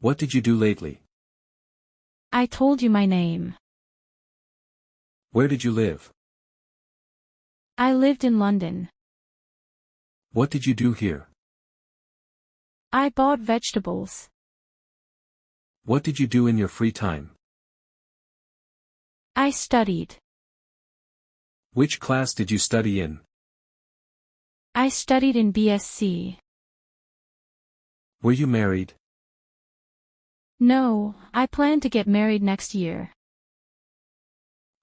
What did you do lately? I told you my name. Where did you live? I lived in London. What did you do here? I bought vegetables. What did you do in your free time? I studied. Which class did you study in? I studied in BSc. Were you married? No, I plan to get married next year.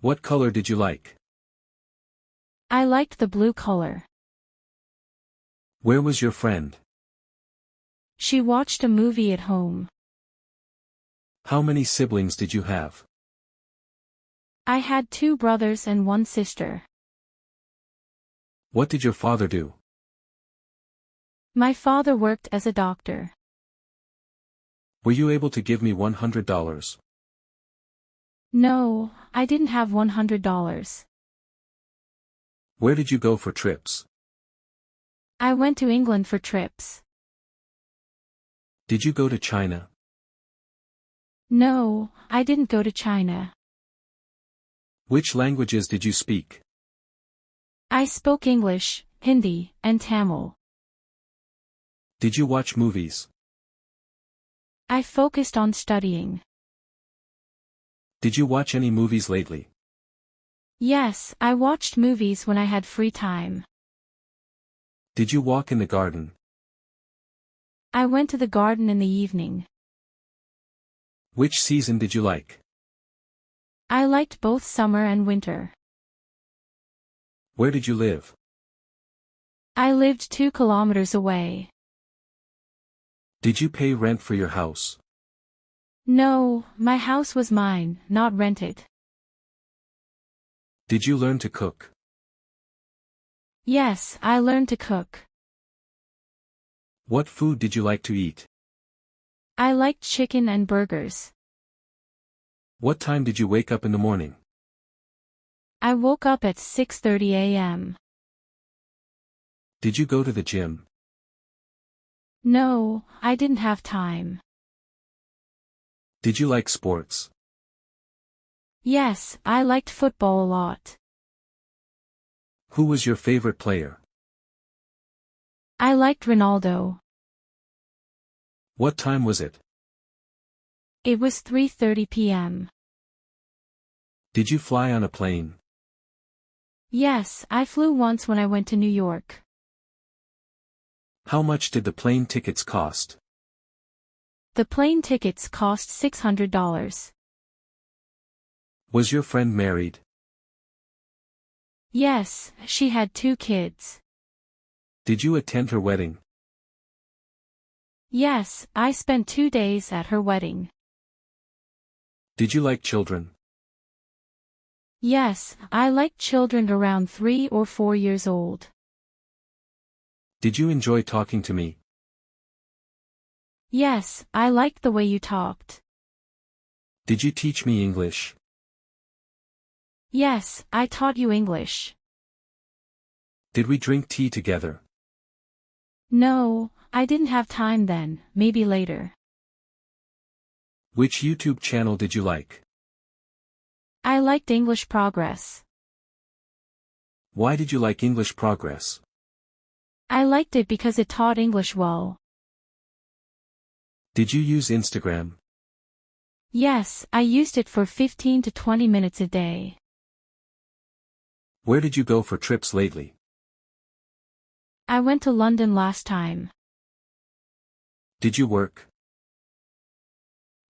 What color did you like? I liked the blue color. Where was your friend? She watched a movie at home. How many siblings did you have? I had 2 brothers and 1 sister. What did your father do? My father worked as a doctor. Were you able to give me $100? No, I didn't have $100. Where did you go for trips? I went to England for trips. Did you go to China? No, I didn't go to China. Which languages did you speak? I spoke English, Hindi, and Tamil. Did you watch movies? I focused on studying. Did you watch any movies lately? Yes, I watched movies when I had free time. Did you walk in the garden? I went to the garden in the evening. Which season did you like? I liked both summer and winter. Where did you live? I lived 2 kilometers away. Did you pay rent for your house? No, my house was mine, not rented. Did you learn to cook? Yes, I learned to cook. What food did you like to eat? I liked chicken and burgers. What time did you wake up in the morning? I woke up at 6:30 a.m. Did you go to the gym? No, I didn't have time. Did you like sports? Yes, I liked football a lot. Who was your favorite player? I liked Ronaldo. What time was it? It was 3:30 p.m. Did you fly on a plane? Yes, I flew once when I went to New York. How much did the plane tickets cost? The plane tickets cost $600. Was your friend married? Yes, she had 2 kids. Did you attend her wedding? Yes, I spent 2 days at her wedding. Did you like children? Yes, I like children around 3 or 4 years old. Did you enjoy talking to me? Yes, I liked the way you talked. Did you teach me English? Yes, I taught you English. Did we drink tea together? No, I didn't have time then, maybe later. Which YouTube channel did you like? I liked English Progress. Why did you like English Progress? I liked it because it taught English well. Did you use Instagram? Yes, I used it for 15 to 20 minutes a day. Where did you go for trips lately? I went to London last time. Did you work?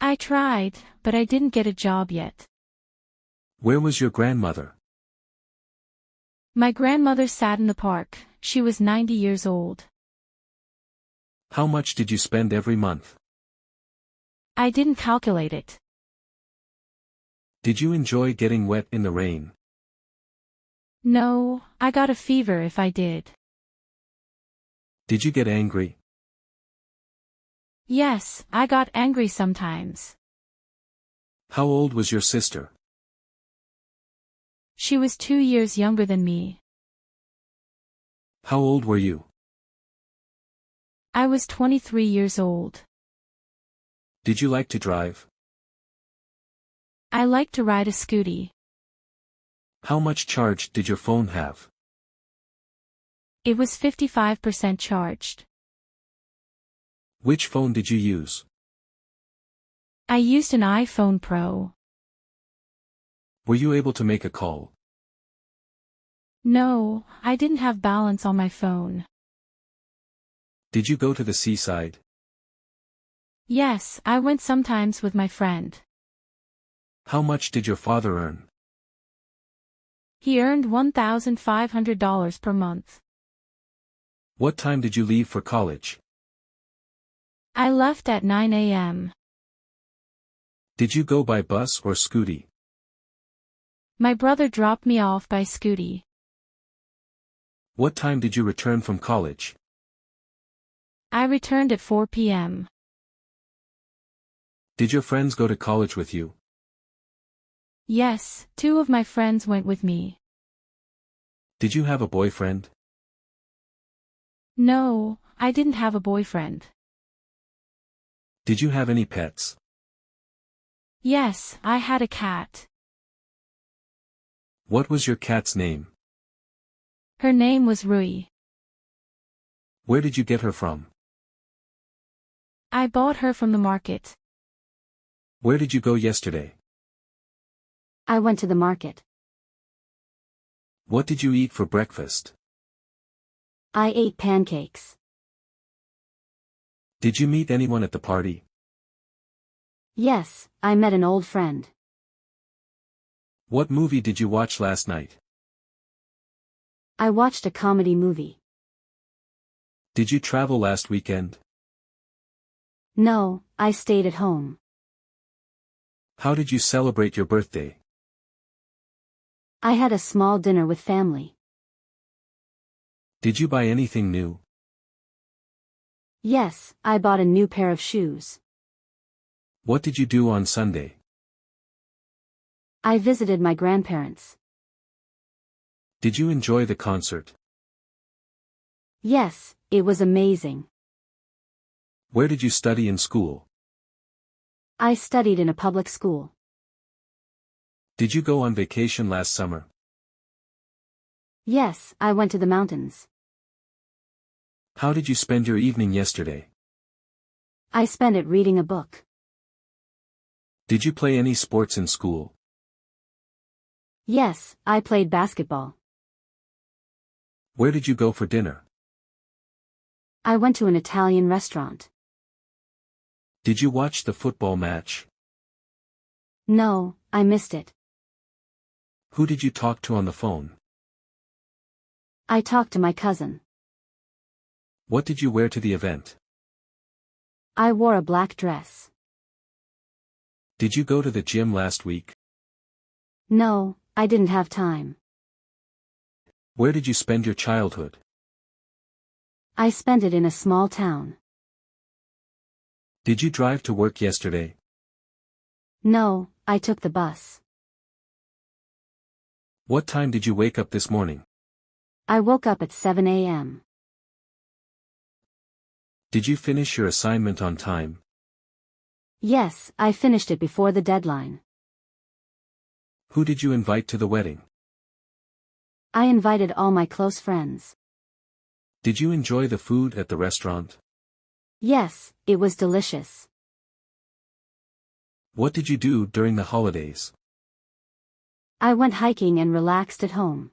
I tried, but I didn't get a job yet. Where was your grandmother? My grandmother sat in the park. She was 90 years old. How much did you spend every month? I didn't calculate it. Did you enjoy getting wet in the rain? No, I got a fever if I did. Did you get angry? Yes, I got angry sometimes. How old was your sister? She was 2 years younger than me. How old were you? I was 23 years old. Did you like to drive? I like to ride a scooty. How much charge did your phone have? It was 55% charged. Which phone did you use? I used an iPhone Pro. Were you able to make a call? No, I didn't have balance on my phone. Did you go to the seaside? Yes, I went sometimes with my friend. How much did your father earn? He earned $1,500 per month. What time did you leave for college? I left at 9 a.m. Did you go by bus or scooty? My brother dropped me off by scooty. What time did you return from college? I returned at 4 p.m. Did your friends go to college with you? Yes, 2 of my friends went with me. Did you have a boyfriend? No, I didn't have a boyfriend. Did you have any pets? Yes, I had a cat. What was your cat's name? Her name was Rui. Where did you get her from? I bought her from the market. Where did you go yesterday? I went to the market. What did you eat for breakfast? I ate pancakes. Did you meet anyone at the party? Yes, I met an old friend. What movie did you watch last night? I watched a comedy movie. Did you travel last weekend? No, I stayed at home. How did you celebrate your birthday? I had a small dinner with family. Did you buy anything new? Yes, I bought a new pair of shoes. What did you do on Sunday? I visited my grandparents. Did you enjoy the concert? Yes, it was amazing. Where did you study in school? I studied in a public school. Did you go on vacation last summer? Yes, I went to the mountains. How did you spend your evening yesterday? I spent it reading a book. Did you play any sports in school? Yes, I played basketball. Where did you go for dinner? I went to an Italian restaurant. Did you watch the football match? No, I missed it. Who did you talk to on the phone? I talked to my cousin. What did you wear to the event? I wore a black dress. Did you go to the gym last week? No, I didn't have time. Where did you spend your childhood? I spent it in a small town. Did you drive to work yesterday? No, I took the bus. What time did you wake up this morning? I woke up at 7 a.m. Did you finish your assignment on time? Yes, I finished it before the deadline. Who did you invite to the wedding? I invited all my close friends. Did you enjoy the food at the restaurant? Yes, it was delicious. What did you do during the holidays? I went hiking and relaxed at home.